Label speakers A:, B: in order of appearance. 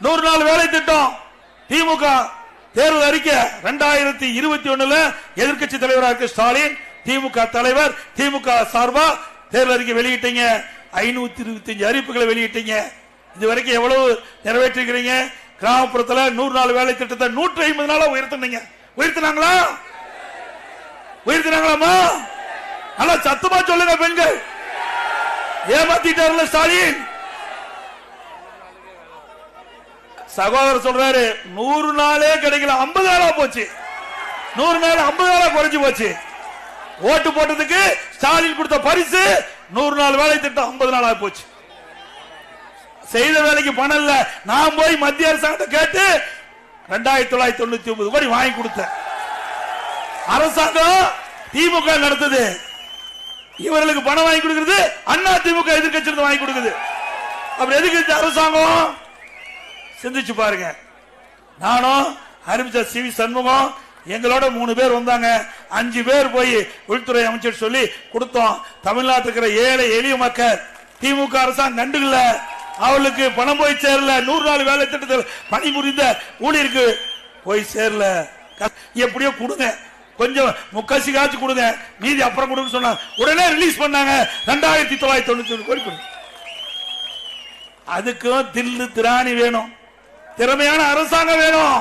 A: 100 நாள் வேலை திட்டம். திமுக தேர்தல் அறிக்கை 2021 எதிர்க்கட்சி தலைவராக இருக்க ஸ்டாலின் திமுக தலைவர், திமுக சார்பா தேர்தல் அறிக்கை வெளியிட்டீங்க. 525 அறிவிப்புகளை வெளியிட்டீங்க. இதுவரைக்கும் எவ்வளவு நிறைவேற்றிருக்கிறீங்க? கிராமப்புறத்தில் 100 நாள் வேலை திட்டத்தை 150 நாளா உயர்த்தினீங்க. உயர்த்தினாங்களா? உயர்த்தினாங்களாமா? நல்லா சத்தமா சொல்லுங்க. பெண்கள் ஏமாத்திட்டார்ல ஸ்டாலின். சகோதரர் சொல்றாரு 100 நாளே கிடைக்கல, 50 நாளா போச்சு. 100 நாள் 50 நாளா குறைஞ்சு போச்சு. ஓட்டு போட்டதுக்கு ஸ்டாலின் கொடுத்த பரிசு 100 நாள் வேலை திட்டம் 50 நாளா போச்சு. செய்த வேலைக்கு பணம் இல்ல. நான் போய் மத்திய அரசாங்கத்தை கேட்டு 2999 கோடி வாங்கி கொடுத்தேன். அரசாங்கம் திமுக நடத்துது, இவர்களுக்கு பணம் வாங்கி கொடுக்கிறது அண்ணா திமுக எதிர்க்கட்சி வாங்கி கொடுக்குது. அப்புறம் எதுக்கு அரசாங்கம்? சிந்திச்சு பாருங்க. நானும் அறிவிச்ச சிவி சண்முகம் எங்களோட 3 பேர் வந்தாங்க. 5 பேர் போய் உள்துறை அமைச்சர் சொல்லி கொடுத்தோம். தமிழ்நாட்டில் இருக்கிற ஏழை எளிய மக்கள் திமுக அரசாங்கம் கண்டுகல, அவளுக்கு பணம் போய் சேரல. 100 நாள் வேலை திட்டத்தில் பணிபுரிந்த ஊழியருக்கு போய் சேரல. எப்படியோ கொடுங்க, கொஞ்சம் முக்காசி காட்சி கொடுங்க, மீதி அப்புறம் கொடுங்க சொன்னாங்க. உடனே ரிலீஸ் பண்ணாங்க 2991 கோடி கொடுங்க. அதுக்கும் தில்லு திராணி வேணும், திறமையான அரசாங்கம் வேணும்.